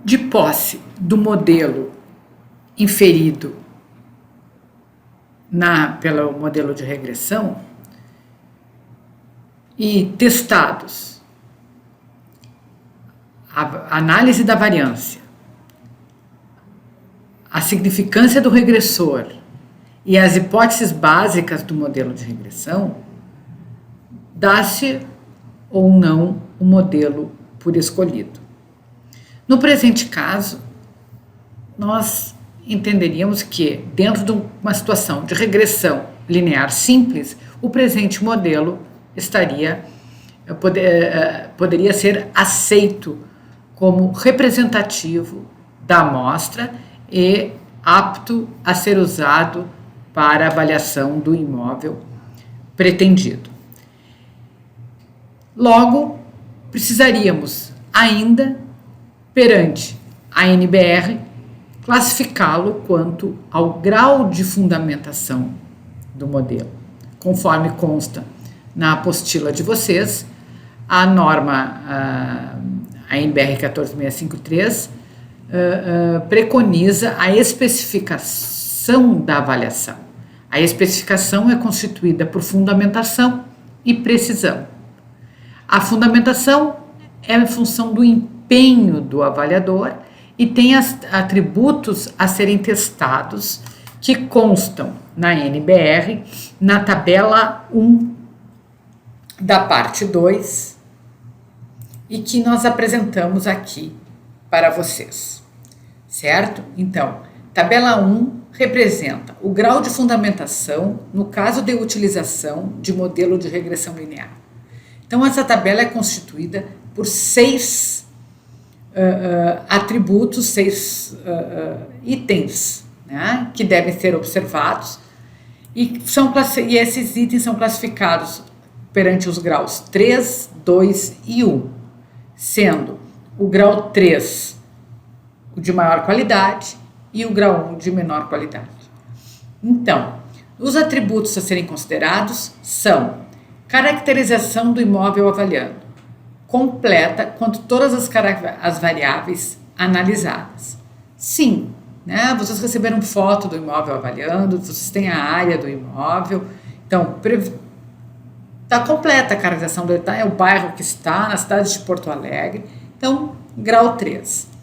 De posse do modelo inferido pelo modelo de regressão e testados a análise da variância, a significância do regressor e as hipóteses básicas do modelo de regressão, dá-se ou não o modelo por escolhido. No presente caso, nós entenderíamos que, dentro de uma situação de regressão linear simples, o presente modelo poderia ser aceito como representativo da amostra e apto a ser usado para avaliação do imóvel pretendido. Logo, precisaríamos ainda, perante a NBR, classificá-lo quanto ao grau de fundamentação do modelo. Conforme consta na apostila de vocês, a norma, a NBR 14653, preconiza a especificação da avaliação. A especificação é constituída por fundamentação e precisão. A fundamentação é em função do empenho do avaliador e tem atributos a serem testados que constam na NBR, na tabela 1 da parte 2 e que nós apresentamos aqui para vocês, certo? Então, tabela 1 representa o grau de fundamentação no caso de utilização de modelo de regressão linear. Então, essa tabela é constituída por 6 atributos, 6 itens, né, que devem ser observados e esses itens são classificados perante os graus 3, 2 e 1, sendo o grau 3 o de maior qualidade e o grau 1 de menor qualidade. Então, os atributos a serem considerados são caracterização do imóvel avaliando, completa quanto todas as variáveis analisadas. Sim, né? Vocês receberam foto do imóvel avaliando, vocês têm a área do imóvel, então está completa a caracterização do detalhe, é o bairro que está, na cidade de Porto Alegre, então grau 3.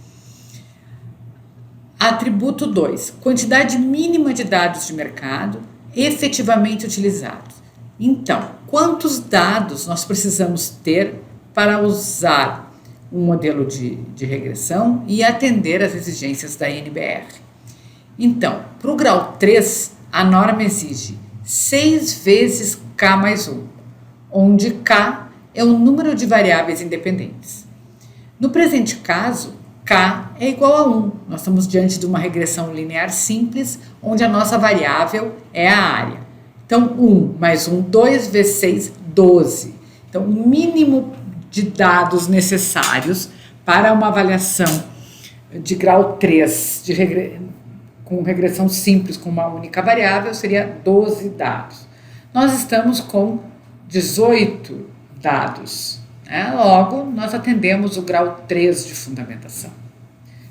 Atributo 2, quantidade mínima de dados de mercado efetivamente utilizados. Então, quantos dados nós precisamos ter para usar um modelo de regressão e atender às exigências da NBR? Então, para o grau 3, a norma exige 6 vezes K mais 1, onde K é o número de variáveis independentes. No presente caso, K é igual a 1. Nós estamos diante de uma regressão linear simples, onde a nossa variável é a área. Então, 1 mais 1, 2 vezes 6, 12. Então, o mínimo de dados necessários para uma avaliação de grau 3, com regressão simples, com uma única variável, seria 12 dados. Nós estamos com 18 dados, né? Logo, nós atendemos o grau 3 de fundamentação,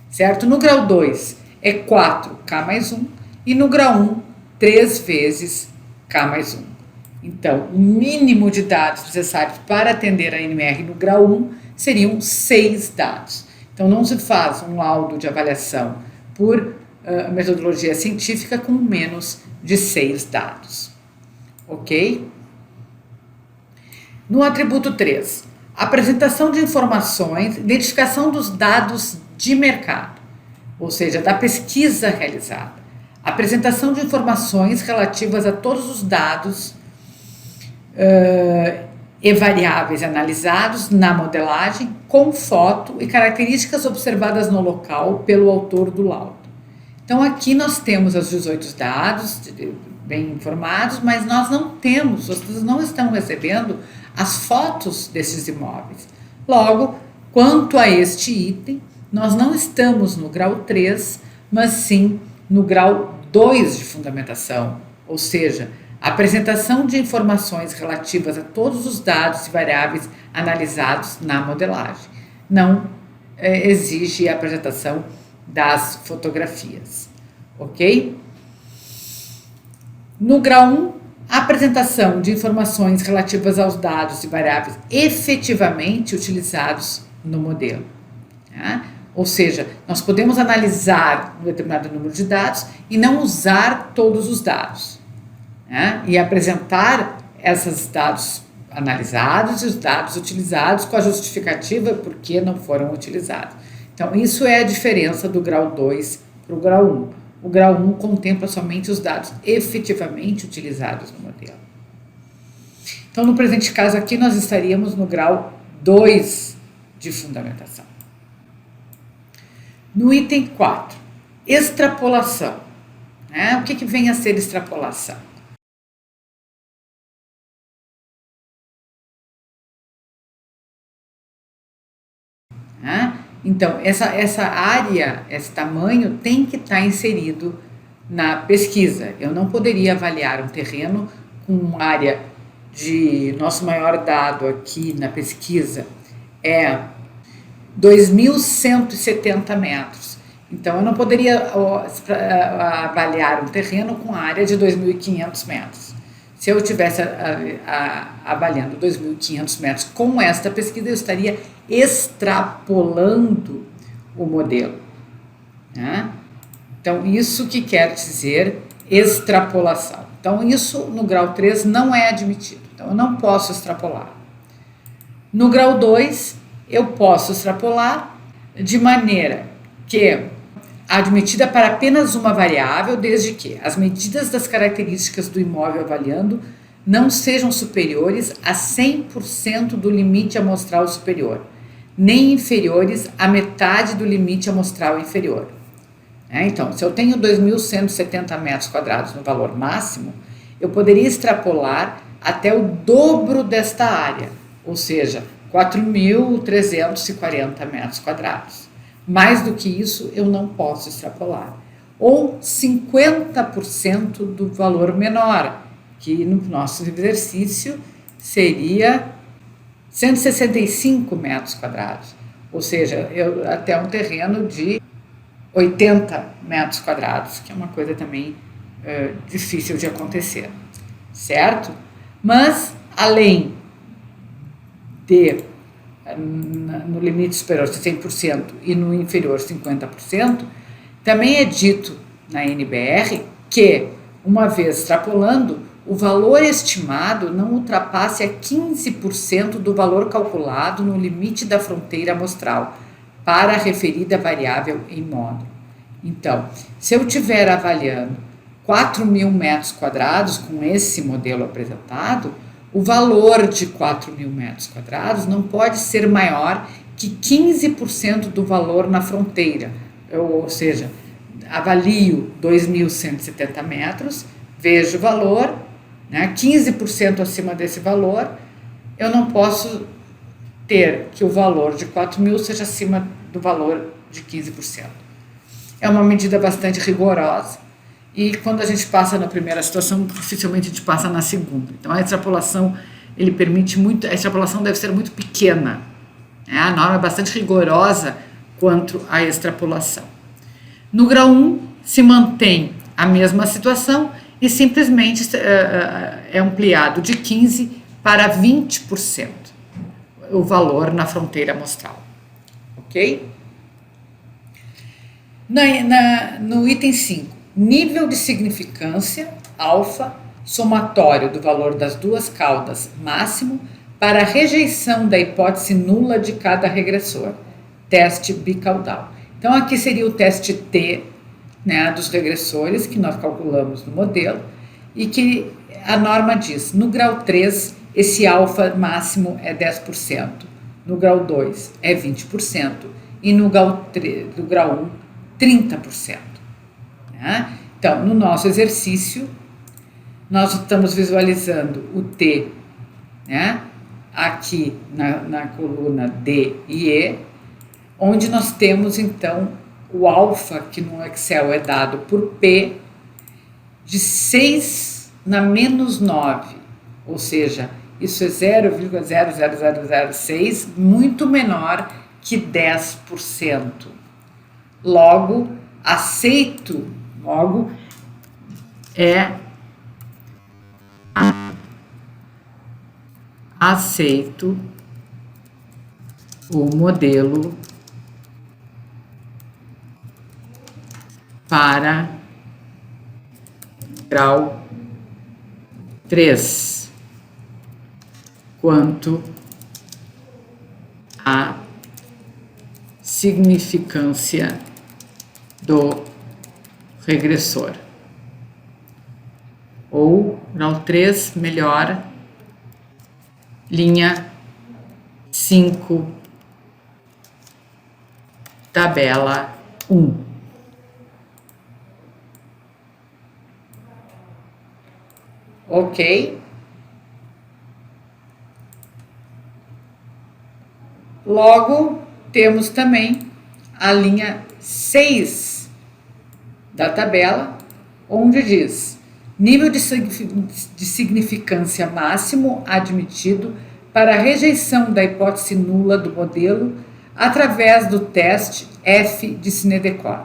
certo? No grau 2 é 4K mais 1 e no grau 1, 3 vezes K mais 1. Então, o mínimo de dados necessários para atender a NBR no grau 1 seriam 6 dados. Então, não se faz um laudo de avaliação por metodologia científica com menos de 6 dados. Ok? No atributo 3, apresentação de informações, identificação dos dados de mercado, ou seja, da pesquisa realizada. Apresentação de informações relativas a todos os dados e variáveis analisados na modelagem, com foto e características observadas no local pelo autor do laudo. Então, aqui nós temos os 18 dados bem informados, mas nós não temos, vocês não estão recebendo as fotos desses imóveis. Logo, quanto a este item, nós não estamos no grau 3, mas sim no grau 2 de fundamentação, ou seja, a apresentação de informações relativas a todos os dados e variáveis analisados na modelagem. Não exige a apresentação das fotografias, ok? No grau 1, a apresentação de informações relativas aos dados e variáveis efetivamente utilizados no modelo. Tá? Ou seja, nós podemos analisar um determinado número de dados e não usar todos os dados, né? E apresentar esses dados analisados e os dados utilizados com a justificativa por que não foram utilizados. Então, isso é a diferença do grau 2 para o grau 1. O grau 1 contempla somente os dados efetivamente utilizados no modelo. Então, no presente caso aqui, nós estaríamos no grau 2 de fundamentação. No item 4, extrapolação. Né? O que vem a ser extrapolação? Então, essa área, esse tamanho tem que estar inserido na pesquisa. Eu não poderia avaliar um terreno com área de... Nosso maior dado aqui na pesquisa é 2.170 metros. Então, eu não poderia avaliar um terreno com área de 2.500 metros. Se eu estivesse avaliando 2.500 metros com esta pesquisa, eu estaria extrapolando o modelo. Né? Então, isso que quer dizer extrapolação. Então, isso no grau 3 não é admitido. Então, eu não posso extrapolar. No grau 2, eu posso extrapolar de maneira que admitida para apenas uma variável, desde que as medidas das características do imóvel avaliando não sejam superiores a 100% do limite amostral superior, nem inferiores à metade do limite amostral inferior. Então, se eu tenho 2.170 metros quadrados no valor máximo, eu poderia extrapolar até o dobro desta área, ou seja, 4.340 metros quadrados. Mais do que isso, eu não posso extrapolar. Ou 50% do valor menor, que no nosso exercício seria 165 metros quadrados. Ou seja, até um terreno de 80 metros quadrados, que é uma coisa também difícil de acontecer, certo? Mas, além de no limite superior 100% e no inferior 50%, também é dito na NBR que, uma vez extrapolando, o valor estimado não ultrapasse a 15% do valor calculado no limite da fronteira amostral para a referida variável em módulo. Então, se eu estiver avaliando 4.000 metros quadrados com esse modelo apresentado, o valor de 4.000 metros quadrados não pode ser maior que 15% do valor na fronteira. Ou seja, avalio 2.170 metros, vejo o valor, né, 15% acima desse valor, eu não posso ter que o valor de 4.000 seja acima do valor de 15%. É uma medida bastante rigorosa. E quando a gente passa na primeira situação, dificilmente a gente passa na segunda. Então, a extrapolação, ele permite muito... A extrapolação deve ser muito pequena. Né? A norma é bastante rigorosa quanto à extrapolação. No grau 1, se mantém a mesma situação e simplesmente é ampliado de 15% para 20% o valor na fronteira amostral. Ok? No item 5. Nível de significância, alfa, somatório do valor das duas caudas, máximo, para a rejeição da hipótese nula de cada regressor, teste bicaudal. Então, aqui seria o teste T, né, dos regressores, que nós calculamos no modelo, e que a norma diz, no grau 3, esse alfa máximo é 10%, no grau 2 é 20%, e no grau 1, 30%. Então, no nosso exercício, nós estamos visualizando o T, né, aqui na coluna D e E, onde nós temos, então, o alfa, que no Excel é dado por P, de 6 na menos 9, ou seja, isso é 0,00006, muito menor que 10%. Logo, aceito o modelo para grau 3, quanto à significância do regressor. Ou grau 3, melhor, linha 5, tabela 1. Ok? Logo, temos também a linha 6 da tabela, onde diz: nível de significância máximo admitido para a rejeição da hipótese nula do modelo através do teste F de Snedeker,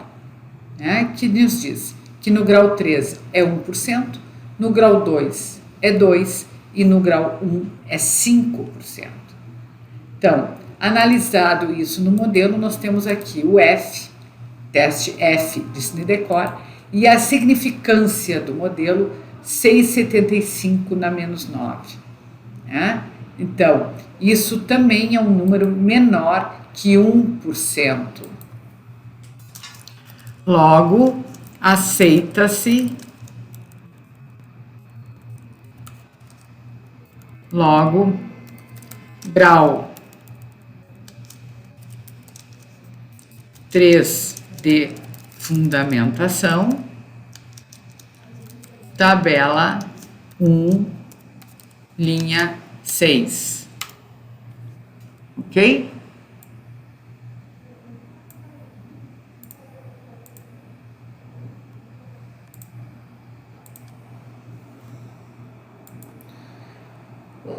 né, que nos diz que no grau 3 é 1%, no grau 2 é 2% e no grau 1 é 5%. Então, analisado isso no modelo, nós temos aqui o F, teste F de Snedeker, e a significância do modelo 6,75 na menos 9. Né? Então, isso também é um número menor que 1%. Logo, aceita-se. Logo, grau 3 de fundamentação, tabela 1, linha 6. Ok?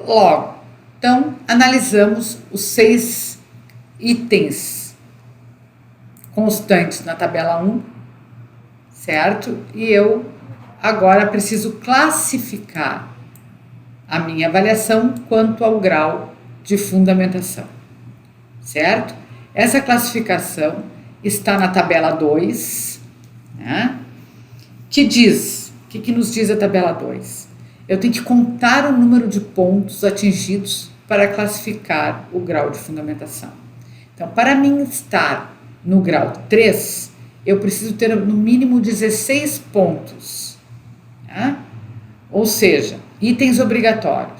Logo, então, analisamos os 6 itens constantes na tabela 1, certo? E eu agora preciso classificar a minha avaliação quanto ao grau de fundamentação, certo? Essa classificação está na tabela 2, né? Que diz, o que nos diz a tabela 2? Eu tenho que contar o número de pontos atingidos para classificar o grau de fundamentação. Então, para mim estar no grau 3, eu preciso ter no mínimo 16 pontos. Né? Ou seja, itens obrigatórios.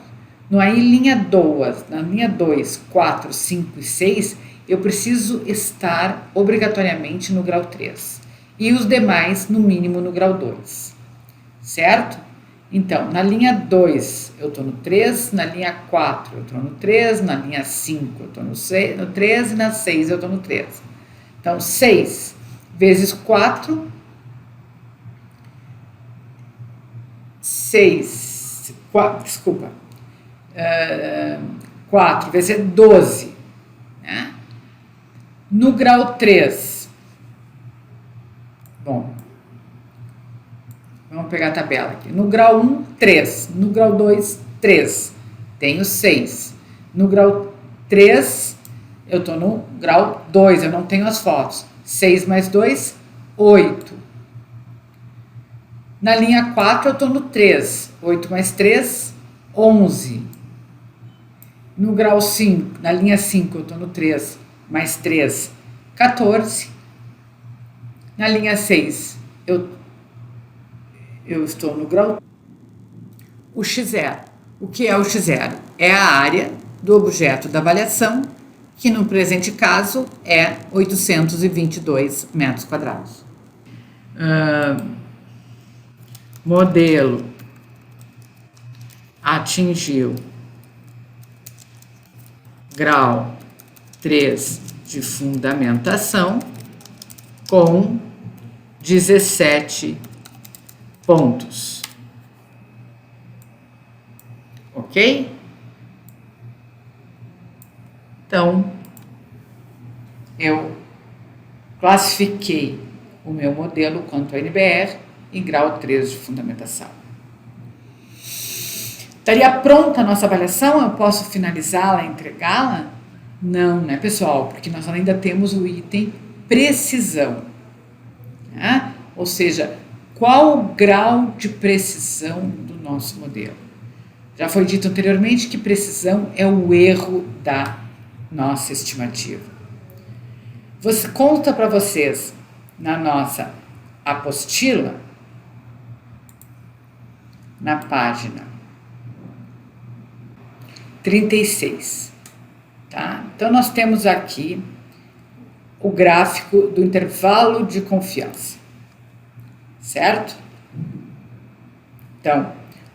Na linha 2, 4, 5 e 6, eu preciso estar obrigatoriamente no grau 3. E os demais, no mínimo, no grau 2. Certo? Então, na linha 2 eu estou no 3, na linha 4 eu estou no 3, na linha 5 eu estou no 3 e na 6 eu estou no 3. Então, 6 vezes 4, 4 vezes 12. Né? No grau 3, bom, vamos pegar a tabela aqui. No grau 1, 3. No grau 2, 3. Tenho 6. No grau 3, eu estou no grau 2, eu não tenho as fotos. 6 mais 2, 8. Na linha 4, eu estou no 3. 8 mais 3, 11. No grau 5, na linha 5, eu estou no 3 mais 3, 14. Na linha 6, eu estou no grau. O x0. O que é o x0? É a área do objeto da avaliação, que no presente caso é 822 metros quadrados. Modelo atingiu grau 3 de fundamentação com 17 pontos. Ok? Então, eu classifiquei o meu modelo quanto a NBR em grau 3 de fundamentação. Estaria pronta a nossa avaliação? Eu posso finalizá-la, entregá-la? Não, né, pessoal? Porque nós ainda temos o item precisão, né? Ou seja, qual o grau de precisão do nosso modelo? Já foi dito anteriormente que precisão é o erro da nossa estimativa. Conta para vocês na nossa apostila, na página 36, tá? Então, nós temos aqui o gráfico do intervalo de confiança, certo? Então,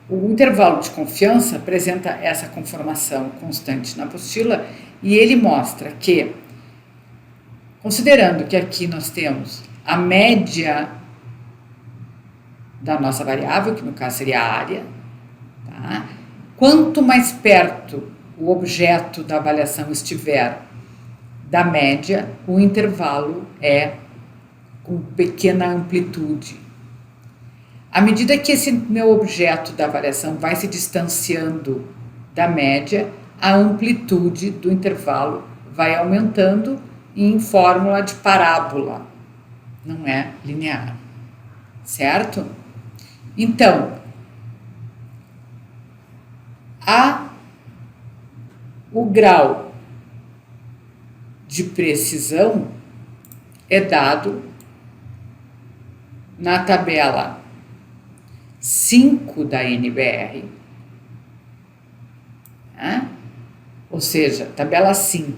o intervalo de confiança apresenta essa conformação constante na apostila e ele mostra que, considerando que aqui nós temos a média da nossa variável, que no caso seria a área, tá? Quanto mais perto o objeto da avaliação estiver da média, o intervalo é com pequena amplitude. À medida que esse meu objeto da avaliação vai se distanciando da média, a amplitude do intervalo vai aumentando em fórmula de parábola, não é linear, certo? Então, o grau de precisão é dado na tabela 5 da NBR, né? Ou seja, tabela 5,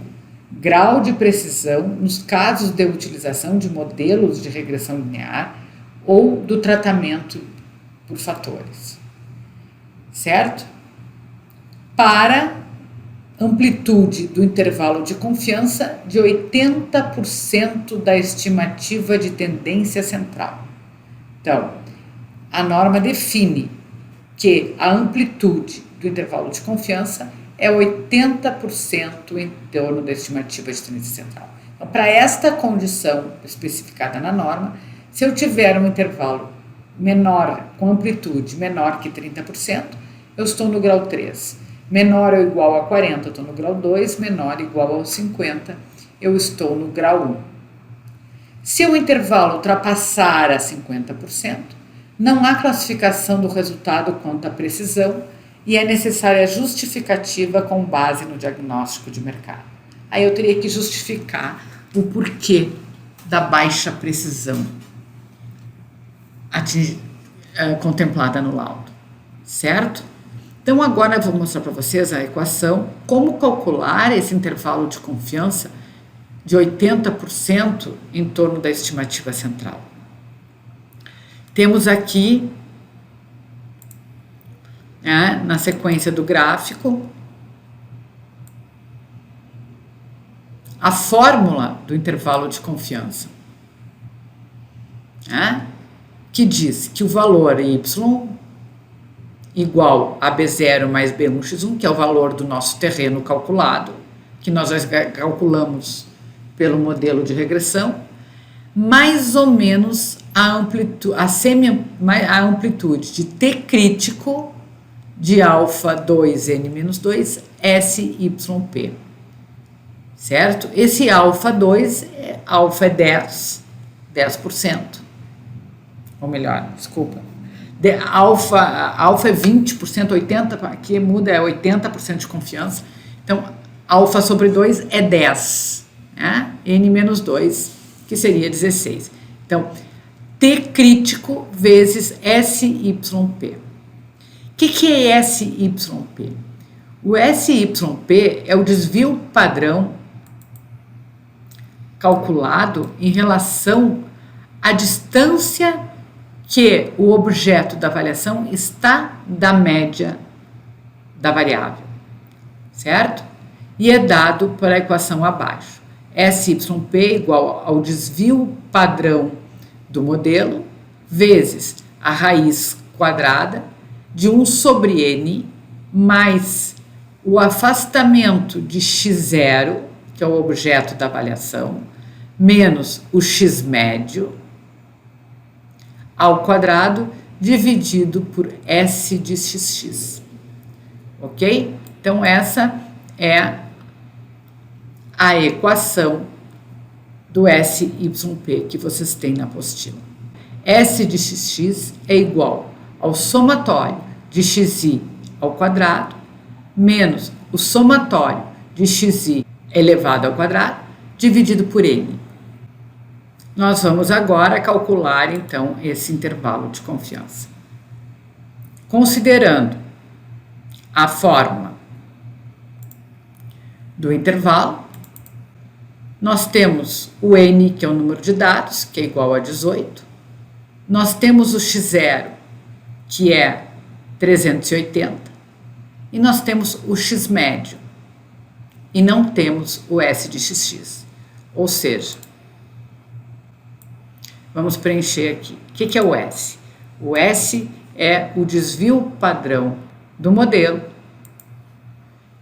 grau de precisão nos casos de utilização de modelos de regressão linear ou do tratamento por fatores, certo? Para amplitude do intervalo de confiança de 80% da estimativa de tendência central. Então, a norma define que a amplitude do intervalo de confiança é 80% em torno da estimativa de tendência central. Então, para esta condição especificada na norma, se eu tiver um intervalo menor, com amplitude menor que 30%, eu estou no grau 3. Menor ou igual a 40, eu estou no grau 2, menor ou igual a 50, eu estou no grau 1. Se o intervalo ultrapassar a 50%, não há classificação do resultado quanto à precisão e é necessária a justificativa com base no diagnóstico de mercado. Aí eu teria que justificar o porquê da baixa precisão contemplada no laudo, certo? Então, agora eu vou mostrar para vocês a equação, como calcular esse intervalo de confiança de 80% em torno da estimativa central. Temos aqui, na sequência do gráfico, a fórmula do intervalo de confiança, que diz que o valor y igual a B0 mais B1x1, que é o valor do nosso terreno calculado, que nós já calculamos pelo modelo de regressão, mais ou menos a amplitude de T crítico de alfa 2n-2 SYP, certo? Esse alfa 2, alfa é 10%, ou melhor, desculpa, alfa é 20%, 80%, aqui muda, é 80% de confiança. Então, alfa sobre 2 é 10, né? N-2, que seria 16. Então, T crítico vezes SYP. O que é SYP? O SYP é o desvio padrão calculado em relação à distância que o objeto da avaliação está da média da variável, certo? E é dado por a equação abaixo. SYP igual ao desvio padrão do modelo vezes a raiz quadrada de 1 sobre n mais o afastamento de x0, que é o objeto da avaliação, menos o x médio ao quadrado dividido por S de xx. Ok? Então, essa é a equação do SYP que vocês têm na apostila. S de xx é igual ao somatório de xi ao quadrado menos o somatório de xi elevado ao quadrado dividido por n. Nós vamos agora calcular, então, esse intervalo de confiança. Considerando a fórmula do intervalo, nós temos o n, que é o número de dados, que é igual a 18. Nós temos o x0, que é 380. E nós temos o x médio. E não temos o S de xx. Ou seja, vamos preencher aqui. O que é o S? O S é o desvio padrão do modelo,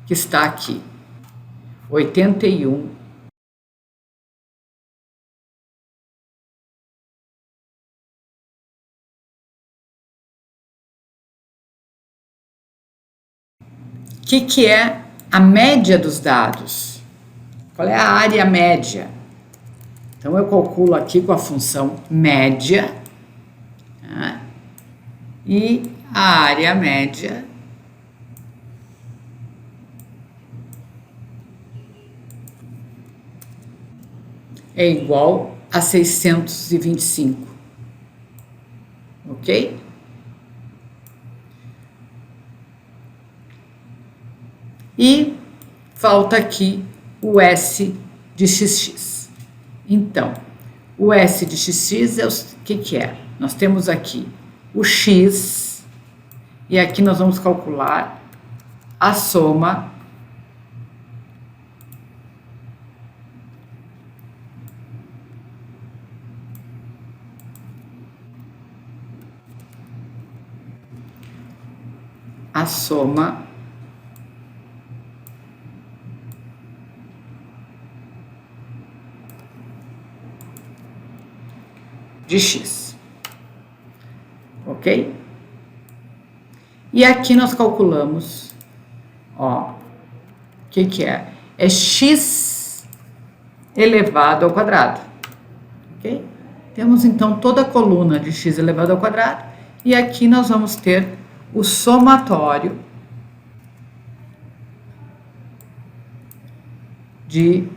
que está aqui. 81. O que é a média dos dados? Qual é a área média? Então, eu calculo aqui com a função média, tá? E a área média é igual a 625, ok? E falta aqui o S de xx. Então, o S de xx é o que é? Nós temos aqui o x, e aqui nós vamos calcular a soma de x, ok? E aqui nós calculamos, ó, o que é? É x elevado ao quadrado, ok? Temos então toda a coluna de x elevado ao quadrado, e aqui nós vamos ter o somatório de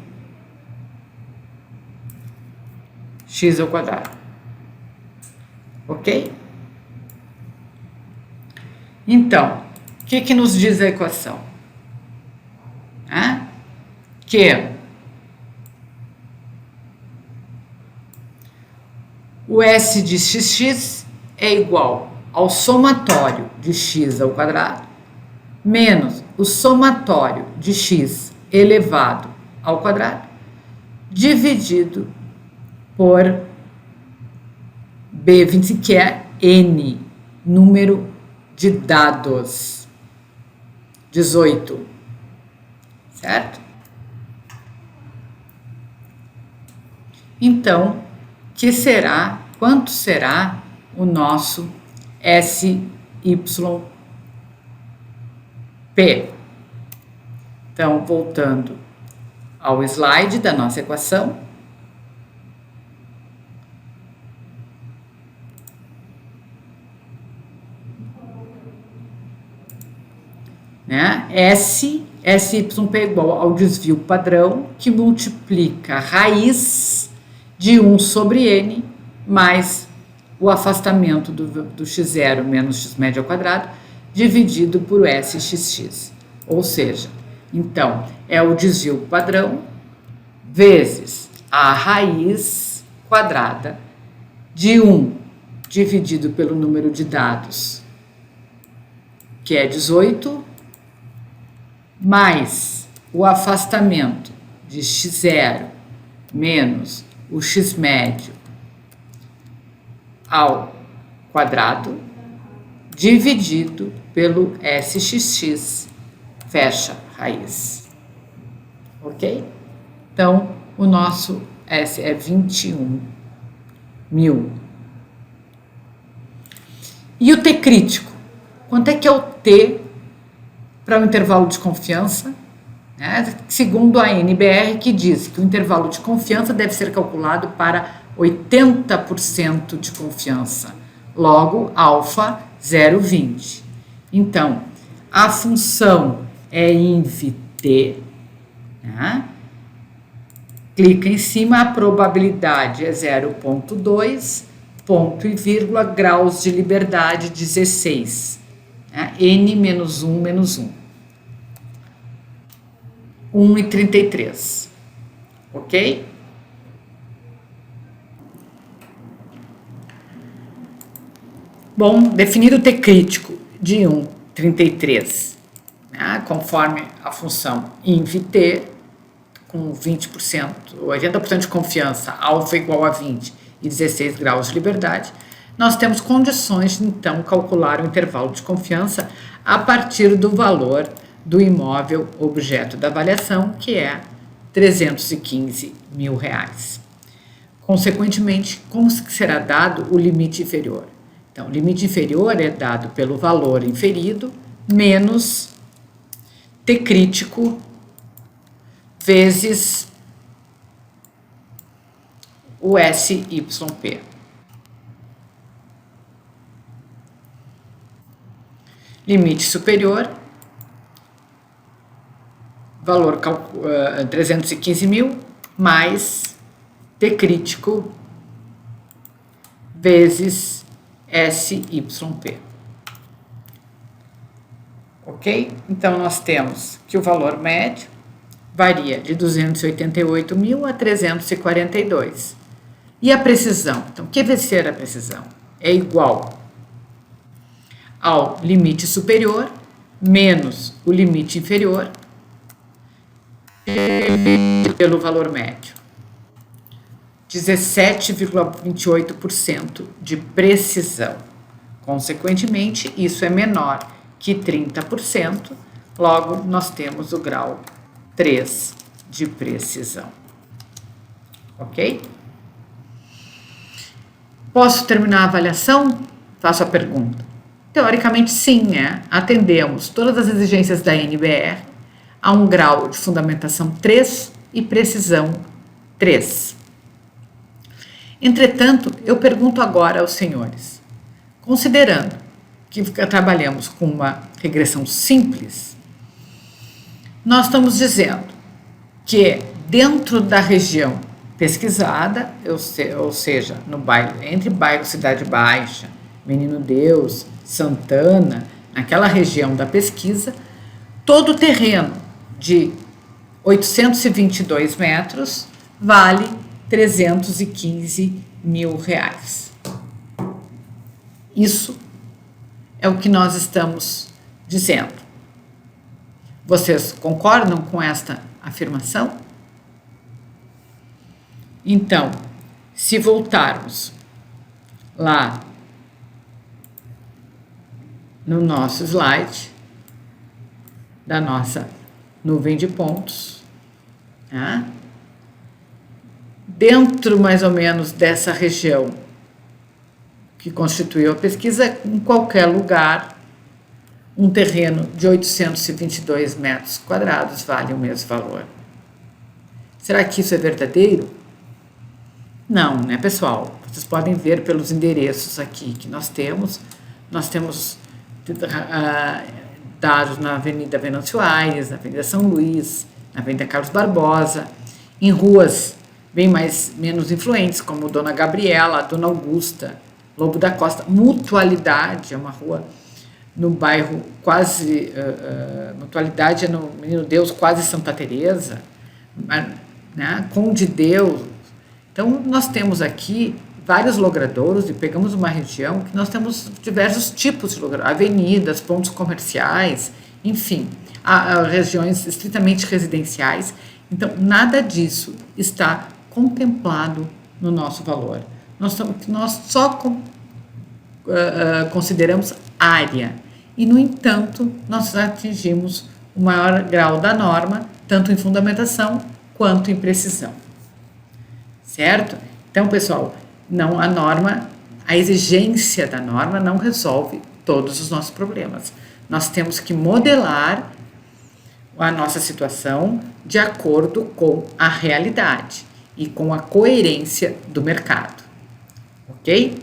x ao quadrado. Ok? Então, o que nos diz a equação? Que o S de xx é igual ao somatório de x ao quadrado menos o somatório de x elevado ao quadrado dividido por B25, que é N, número de dados, 18, certo? Então, quanto será o nosso SYP? Então, voltando ao slide da nossa equação, né? SYP é igual ao desvio padrão, que multiplica a raiz de 1 sobre n mais o afastamento do x0 menos x médio ao quadrado dividido por SXX. Ou seja, então, é o desvio padrão vezes a raiz quadrada de 1 dividido pelo número de dados, que é 18, mais o afastamento de x0 menos o x médio ao quadrado, dividido pelo SXX, fecha raiz. Ok? Então, o nosso S é 21 mil. E o T crítico? Quanto é que é o T para o intervalo de confiança? Segundo a NBR, que diz que o intervalo de confiança deve ser calculado para 80% de confiança. Logo, alfa 0,20. Então, a função é inv-t, né? Clica em cima, a probabilidade é 0,2, ponto e vírgula, graus de liberdade 16, né? N menos 1 menos 1. 1,33, ok? Bom, definido o T crítico de 1,33, né, conforme a função inv-t, com 20%, 80% de confiança, alfa igual a 20 e 16 graus de liberdade, nós temos condições de, então, calcular o intervalo de confiança a partir do valor do imóvel objeto da avaliação, que é R$315 mil. Consequentemente, como será dado o limite inferior? Então, o limite inferior é dado pelo valor inferido menos T crítico vezes o SYP. Limite superior, valor 315 mil, mais T crítico vezes SYP. Ok? Então, nós temos que o valor médio varia de 288 mil a 342. E a precisão? Então, o que vai ser a precisão? É igual ao limite superior menos o limite inferior pelo valor médio. 17,28% de precisão. Consequentemente, isso é menor que 30%, logo nós temos o grau 3 de precisão. Ok? Posso terminar a avaliação? Faço a pergunta. Teoricamente, sim, né? Atendemos todas as exigências da NBR a um grau de fundamentação 3 e precisão 3. Entretanto, eu pergunto agora aos senhores, considerando que trabalhamos com uma regressão simples, nós estamos dizendo que dentro da região pesquisada, ou seja, no bairro, entre bairro Cidade Baixa, Menino Deus, Santana, naquela região da pesquisa, todo o terreno de 822 metros vale R$315 mil. Isso é o que nós estamos dizendo. Vocês concordam com esta afirmação? Então, se voltarmos lá no nosso slide da nossa nuvem de pontos, né? Dentro mais ou menos dessa região que constituiu a pesquisa, em qualquer lugar, um terreno de 822 metros quadrados vale o mesmo valor. Será que isso é verdadeiro? Não, né, pessoal? Vocês podem ver pelos endereços aqui que nós temos. Nós temos dados na Avenida Venâncio Aires, na Avenida São Luís, na Avenida Carlos Barbosa, em ruas bem menos influentes, como Dona Gabriela, Dona Augusta, Lobo da Costa. Mutualidade é uma rua no bairro quase... Mutualidade é no Menino Deus, quase Santa Teresa, né? Conde Deus. Então, nós temos aqui vários logradouros e pegamos uma região que nós temos diversos tipos de logradouros, avenidas, pontos comerciais, enfim, regiões estritamente residenciais. Então, nada disso está contemplado no nosso valor. Nós só consideramos área e, no entanto, nós atingimos o maior grau da norma, tanto em fundamentação quanto em precisão. certo? Então, pessoal, não a norma, a exigência da norma não resolve todos os nossos problemas. Nós temos que modelar a nossa situação de acordo com a realidade e com a coerência do mercado, ok?